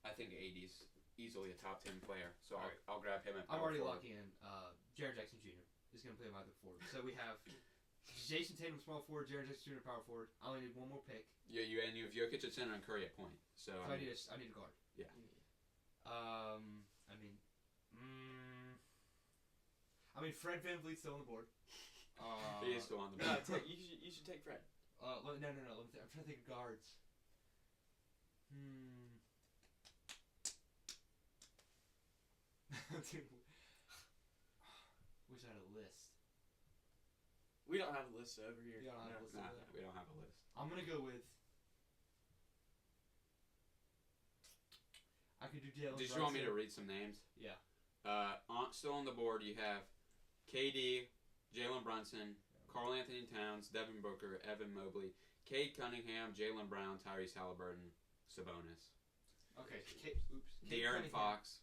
I think AD's easily a top 10 player. So I'll grab him at I'm power already forward. locking in. Jaren Jackson Jr. is going to play my other forward. So we have Jason Tatum small forward, Jaren Jackson Jr. power forward. I only need one more pick. Yeah, you have Jokic at center and Curry at point. So I need a guard. Yeah. Fred VanVleet's still on the board. he is still on the No, board. you should take Fred. No. I'm trying to think of guards. Wish I had a list. We don't have a list over here. You don't have a list. Nah, we don't have a list. I'm gonna go with. I could do Jalen. Did you want me to read some names? Yeah. Still on the board, you have KD, Jalen Brunson, Karl Anthony Towns, Devin Booker, Evan Mobley, Cade Cunningham, Jalen Brown, Tyrese Halliburton, Sabonis. Okay. De'Aaron Fox.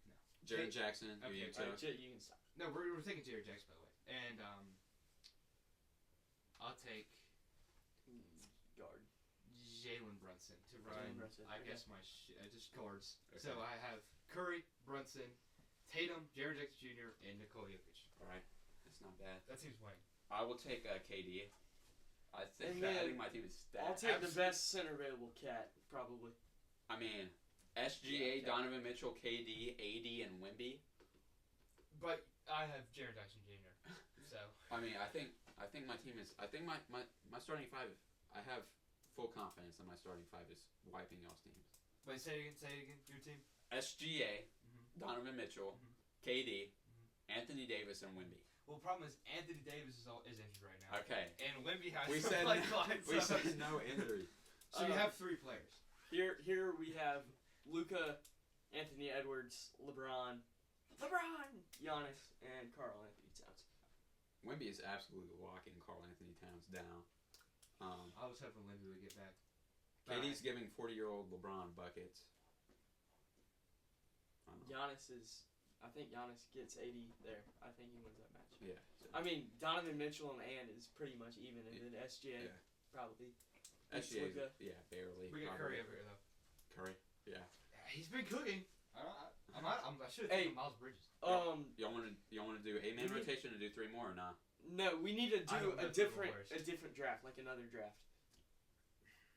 No. Jared Jackson. Who Okay. you took. You can stop. No, we're taking Jared Jackson, by the way. And I'll take Guard. Jalen Brunson to run. Brunson, I okay. guess my just guards. Okay. So I have Curry, Brunson, Tatum, Jared Jackson Jr., and Nikola Jokic. All right, that's not bad. That seems winning. I will take KD. I think my team is stacked. I'll take the best center available, Cat, probably. I mean, SGA, Yeah, Donovan Mitchell, KD, AD, and Wemby. But I have Jared Jackson Jr. So I mean, I think my team is. I think my starting five. I have full confidence that my starting five is wiping y'all's teams. wait, say it again. Your team. SGA, Donovan Mitchell, KD, Anthony Davis, and Wemby. Well, the problem is Anthony Davis is injured right now. Okay. And Wemby has We to said play we said no injury. So you have 3 players. Here we have Luka, Anthony Edwards, LeBron, Giannis, and Karl Anthony Towns. Wemby is absolutely locking Karl Anthony Towns down. I was hoping Wemby would get back. KD's giving 40-year-old LeBron buckets. I think Giannis gets 80 there. I think he wins that match. Yeah. So. I mean, Donovan Mitchell and Ant is pretty much even, and then SGA probably. SGA, Luka. yeah, barely. We got Curry over here though. Curry, yeah. He's been cooking. I should have taken Miles Bridges. Y'all want to do 8-man rotation and do 3 more or not? No, we need to do a different draft, like another draft.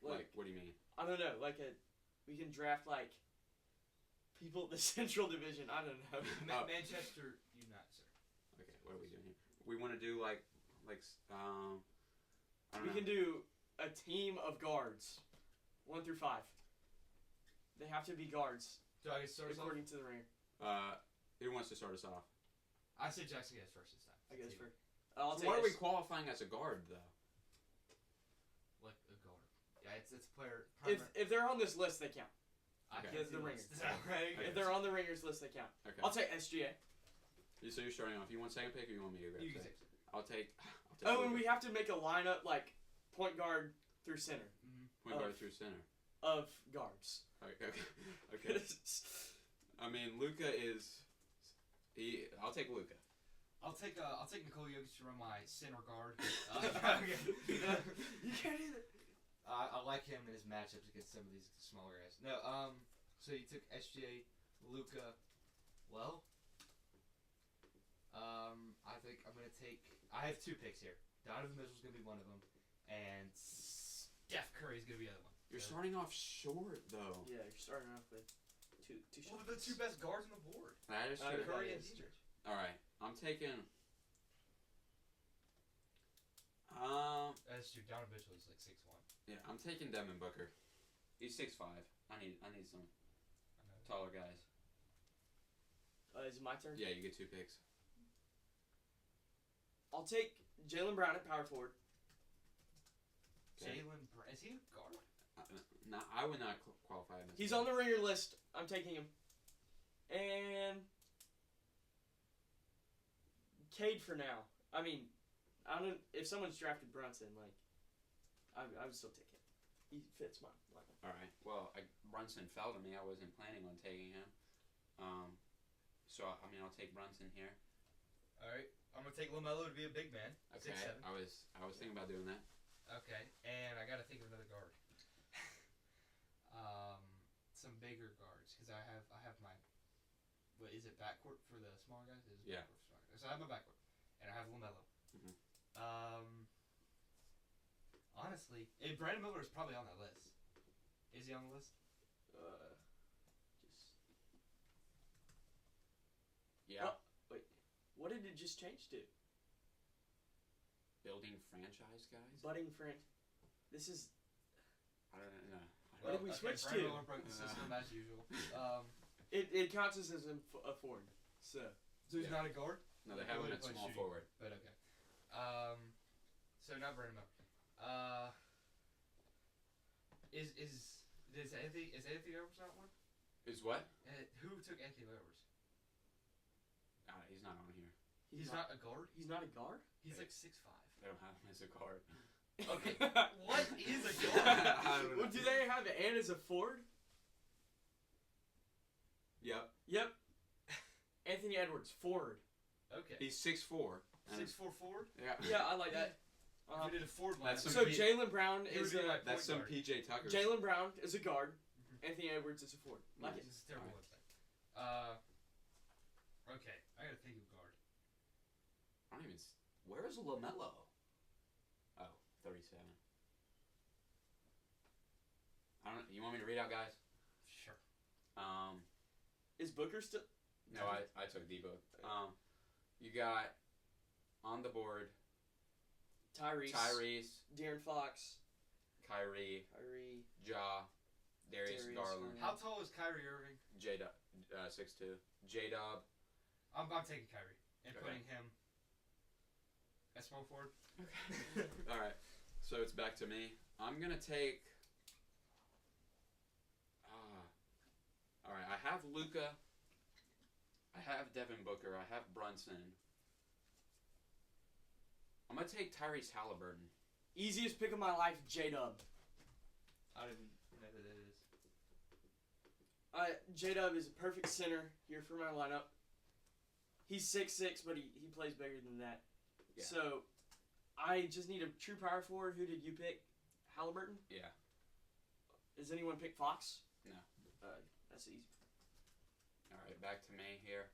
Like what do you mean? I don't know, we can draft like people in the Central Division. I don't know. Manchester United, sir. Okay, what are we doing here? We want to do I don't know. We can do a team of guards, 1 through 5. They have to be guards. Do I get started according to the ringer? Who wants to start us off? I say Jackson gets first this time. I guess first. What are we qualifying as a guard though? Like a guard. Yeah, it's a player. If they're on this list, they count. Okay. The ringers. Okay. If they're on the ringers list, they count. Okay. I'll take SGA. So you're starting off. You want second pick or you want me to grab You can second? take. I'll take. Oh, and we have to make a lineup like point guard through center. Point guard through center. Of guards. Okay. I mean, Luka is. I'll take Luka. I'll take Nikola Jokic to run my center guard. You can't either. I like him in his matchups against some of these smaller guys. No, so you took SGA, Luka. Well, I think I'm gonna take. I have 2 picks here. Donovan Mitchell's gonna be one of them, and Steph Curry's gonna be the other one. You're starting off short though. Yeah, you're starting off with two Well, the 2 best guards on the board. That is true. Curry and Dietrich. All right, I'm taking. That's true. Donovan Mitchell is like 6'1". Yeah, I'm taking Devin Booker. He's 6'5". I need some taller guys. Is it my turn? Yeah, you get 2 picks. I'll take Jaylen Brown at power forward. Okay. Jaylen Brown, is he a guard? I would not qualify him as. He's on the ringer list. I'm taking him. And Cade for now. I mean, I don't. If someone's drafted Brunson, I would still take him. He fits my lineup. All right. Well, Brunson fell to me. I wasn't planning on taking him. So I mean, I'll take Brunson here. All right. I'm gonna take LaMelo to be a big man. Okay. 6'7". I was thinking about doing that. Okay, and I gotta think of another guard. Some bigger guards because I have my. What is it? Backcourt for the smaller guys? Yeah. So I have my backcourt, and I have LaMelo. Mhm. Honestly, Brandon Miller is probably on that list. Is he on the list? Yeah. Oh, wait. What did it just change to? Building franchise guys. Budding friend. This is. I don't know. What did we switch to? Brandon Miller broke the system as usual. It counts as a forward. So he's not a guard. No, they have him at small forward. But okay. So not Brandon Miller. Is Anthony Edwards not one? Is what? Who took Anthony Edwards? He's not on here. He's not a guard. He's not a guard. He's like 6'5". They don't have him as a guard. Okay. What is a guard? Well, do they have Ant as a forward? Anthony Edwards, forward. Okay. He's 6'4". 6'4" forward? Yeah. Yeah, I like that. If we did a forward line. That's So Jalen Brown It would is be like That's some guard. PJ Tucker. Jalen Brown is a guard. Anthony Edwards is a forward. Like it. This is a terrible Alright. website. Okay. I gotta think of guard. I don't even. Where is LaMelo? Oh, 37. I don't. You want me to read out, guys? Sure. Is Booker still? No, I took Debo. You got on the board Tyrese, De'Aaron Fox, Kyrie, Ja, Darius Garland, How tall is Kyrie Irving? J-Dub, 6'2". J-Dub. I'm taking Kyrie and Okay. putting him at small forward. All right, so it's back to me. I'm gonna take. All right, I have Luka. I have Devin Booker. I have Brunson. I'm gonna take Tyrese Halliburton. Easiest pick of my life, J-Dub. I don't even know who that is. J-Dub is a perfect center here for my lineup. He's 6'6", but he plays bigger than that. Yeah. So, I just need a true power forward. Who did you pick? Halliburton? Yeah. Does anyone pick Fox? No. That's easy. All right, back to me here.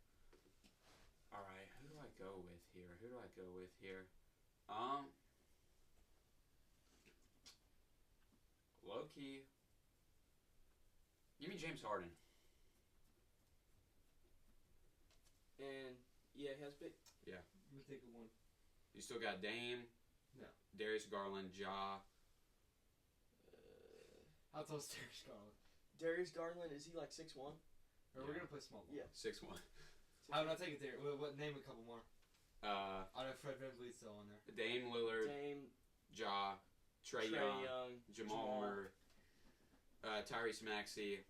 All right, who do I go with here? Low key. Give me James Harden. And yeah, he has pick. Yeah. Let me think of one. You still got Dame. No. Darius Garland, Ja. How tall is Darius Garland? Darius Garland, is he like 6'1"? Or we're gonna play small ball. Yeah. 6'1". I'm not taking there. What name a couple more? I know Fred VanVleet's still on there. Dame Lillard, Dame, Ja, Trae Young, Jamal Jamal. Murray, Tyrese Maxey,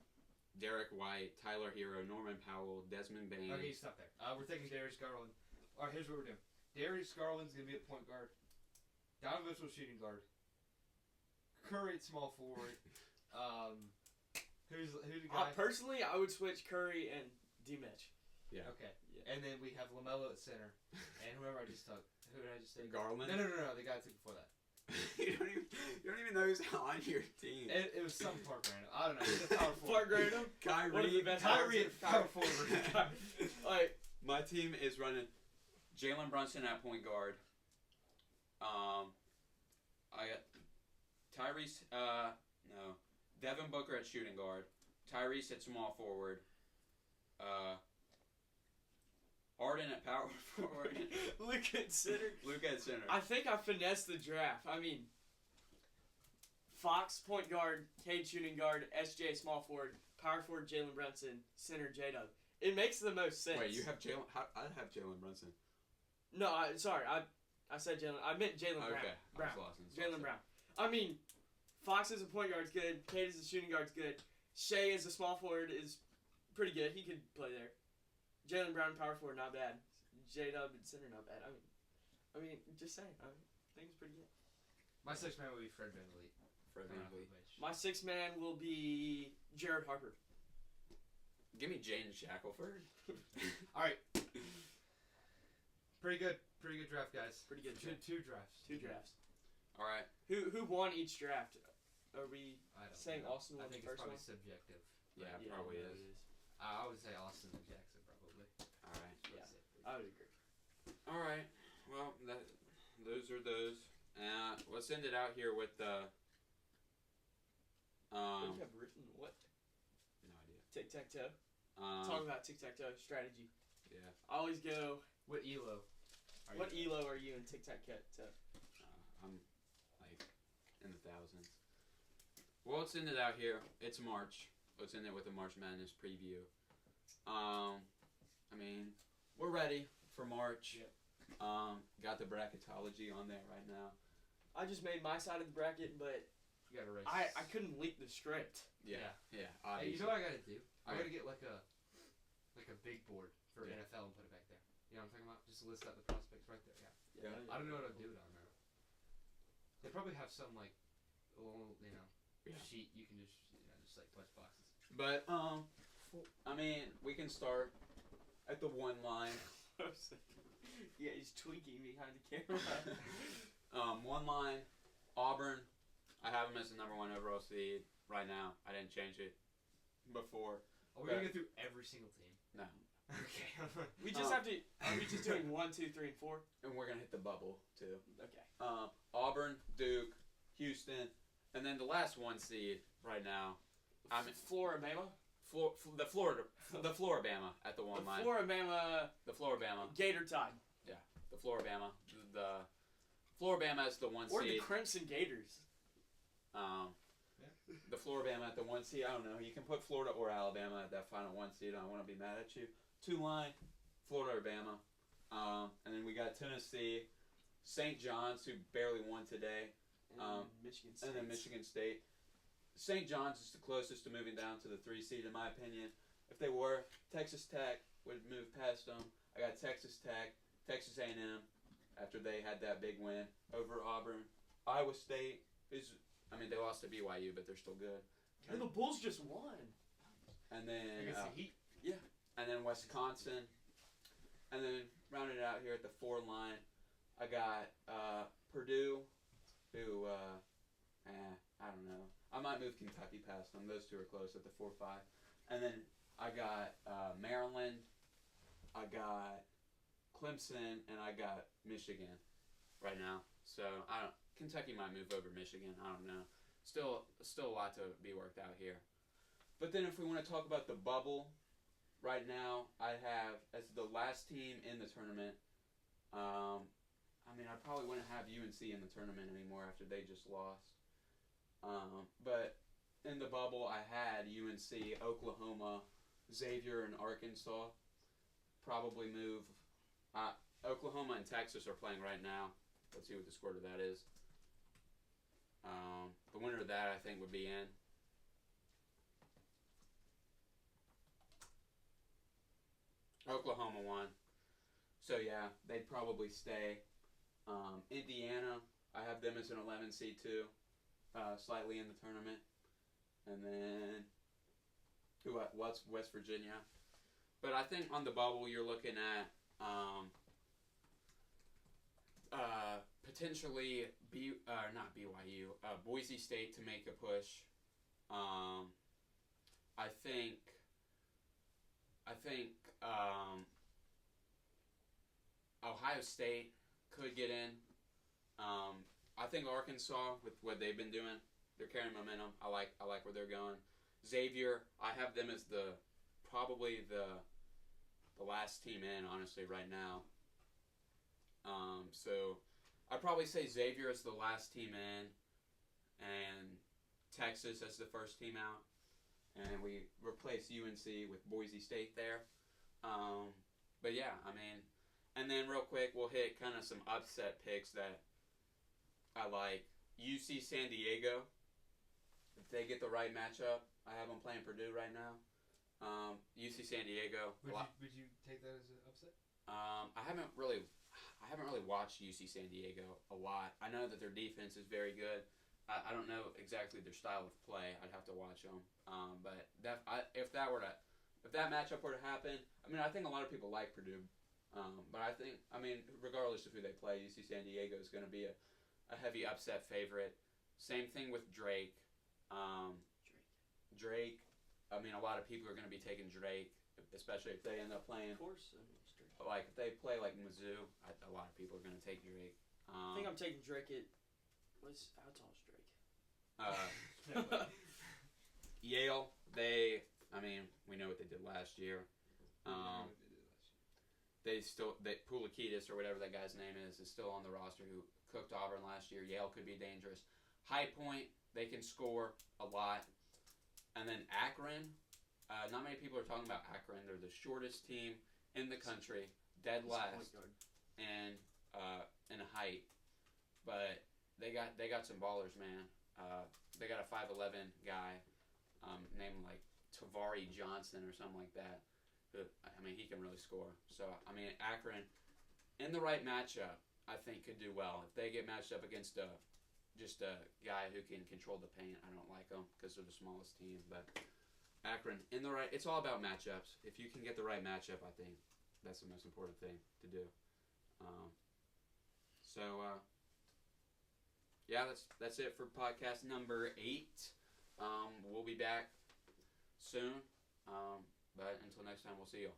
Derek White, Tyler Hero, Norman Powell, Desmond Bain. Okay, you stop there. We're taking Darius Garland. All right, here's what we're doing. Darius Garland's gonna be at point guard. Donovan Mitchell shooting guard. Curry at small forward. Who's the guy? Personally, I would switch Curry and D-Mitch. Yeah. Okay. Yeah. And then we have LaMelo at center, and whoever I just took. Who did I just take? Garland. No. The guy I took before that. you don't even know who's on your team. It was some Park Random. I don't know. He's a power forward. Park Random. One of the Kyrie. best Kyrie at power forward. Alright. My team is running Jalen Brunson at point guard. I got Tyrese. No. Devin Booker at shooting guard. Tyrese at small forward. Harden at power forward. Luka at center. Luka at center. I think I finessed the draft. I mean, Fox point guard, Cade shooting guard, SJ small forward, power forward Jalen Brunson, center J-Dub. It makes the most sense. Wait, you have Jalen? I have Jalen Brunson. No, I said Jalen. I meant Jalen Brown. Okay, Brown. I was lost in the Jalen sauce. Brown. I mean, Fox as a point guard's good. Cade as a shooting guard's good. Shea as a small forward is pretty good. He could play there. Jalen Brown power forward, not bad. J-Dub at center, not bad. I mean, just saying. I think it's pretty good. My sixth man would be Fred VanVleet. Fred VanVleet. My sixth man will be Jared Harper. Give me Jaden Shackelford. All right. Pretty good draft, guys. Pretty good Two drafts. Two drafts. All right. Who won each draft? Are we I don't saying know. Austin I won the think it's first probably one? subjective. Yeah, it probably no, is. it is. I would say Austin and Jackson probably. All right. Yeah. I would agree. All right. Well, those are those. Let's end it out here with the. What do you have written? What? No idea. Tic-tac-toe? Talk about tic-tac-toe strategy. Yeah. I always go, What ELO? what ELO are you in tic-tac-toe? I'm like in the thousands. Well, let's end it out here. It's March. Let's end it with a March Madness preview. I mean, we're ready for March. Yep. Got the bracketology on there right now. I just made my side of the bracket, but You got to race. I couldn't leak the script. Yeah. Hey, you Obviously. know what I got to do? I got Okay. to get like a big board for Yeah. NFL and put it back there. You know what I'm talking about? Just list out the prospects right there. Yeah. Yeah. I don't know what I'd do it on there. They probably have some like little, Yeah. sheet you can just like punch boxes. But I mean, we can start at the 1 line. Yeah, he's tweaking behind the camera. 1 line, Auburn. I have him as the number 1 overall seed right now. I didn't change it before. Are we going to go through every single team? No. Okay. We just have to. Are we just doing 1, 2, 3, and 4? And we're going to hit the bubble, too. Okay. Auburn, Duke, Houston, and then the last 1 seed right now. Floribama? The Floribama at the 1 line. The Floribama. Gator Tide. Yeah, the Floribama. The Floribama is the 1 seed. Or the Crimson Gators. The Floribama at the 1 seed. I don't know. You can put Florida or Alabama at that final 1 seed. I don't want to be mad at you. 2 line, Florida or Bama. And then we got Tennessee, St. John's, who barely won today. Michigan State. And then Michigan State. St. John's is the closest to moving down to the 3 seed, in my opinion. If they were, Texas Tech would move past them. I got Texas Tech, Texas A&M, after they had that big win over Auburn. Iowa State is, they lost to BYU, but they're still good. And the Bulls just won. And then, Against the Heat. Yeah. And then Wisconsin. And then rounding it out here at the 4 line, I got Purdue, who, I don't know. I might move Kentucky past them. Those 2 are close at the 4-5. And then I got Maryland, I got Clemson, and I got Michigan right now. So Kentucky might move over Michigan. I don't know. Still a lot to be worked out here. But then if we want to talk about the bubble, right now I have as the last team in the tournament. I probably wouldn't have UNC in the tournament anymore after they just lost. But in the bubble, I had UNC, Oklahoma, Xavier, and Arkansas. Probably move. Oklahoma and Texas are playing right now. Let's see what the score to that is. The winner of that, I think, would be in. Oklahoma won. So, yeah, they'd probably stay. Indiana, I have them as an 11 seed too. Slightly in the tournament. And then West Virginia. But I think on the bubble you're looking at potentially not BYU, Boise State to make a push. I think Ohio State could get in. I think Arkansas, with what they've been doing, they're carrying momentum. I like where they're going. Xavier, I have them as probably the last team in, honestly, right now. So I'd probably say Xavier is the last team in, and Texas as the first team out, and we replace UNC with Boise State there. But yeah, and then real quick, we'll hit kind of some upset picks that I like. UC San Diego, if they get the right matchup, I have them playing Purdue right now. UC San Diego. Would you take that as an upset? I haven't really watched UC San Diego a lot. I know that their defense is very good. I don't know exactly their style of play. I'd have to watch them. But if that matchup were to happen, I think a lot of people like Purdue. But I think, regardless of who they play, UC San Diego is going to be a heavy upset favorite. Same thing with Drake. Drake. A lot of people are going to be taking Drake, especially if they end up playing. Of course. Like, if they play like Mizzou, a lot of people are going to take Drake. I think I'm taking Drake at... How tall is Drake? Yale, we know what they did last year. Poulikitis, or whatever that guy's name is still on the roster, who cooked Auburn last year. Yale could be dangerous. High Point, they can score a lot. And then Akron, not many people are talking about Akron. They're the shortest team in the country, dead last, and in height. But they got some ballers, man. They got a 5'11" guy named like Tavari Johnson or something like that. He can really score. So, Akron, in the right matchup, I think could do well. If they get matched up against just a guy who can control the paint, I don't like them because they're the smallest team. But Akron in the right. It's all about matchups. If you can get the right matchup, I think that's the most important thing to do. Yeah, that's it for podcast number 8. We'll be back soon. But until next time, we'll see you.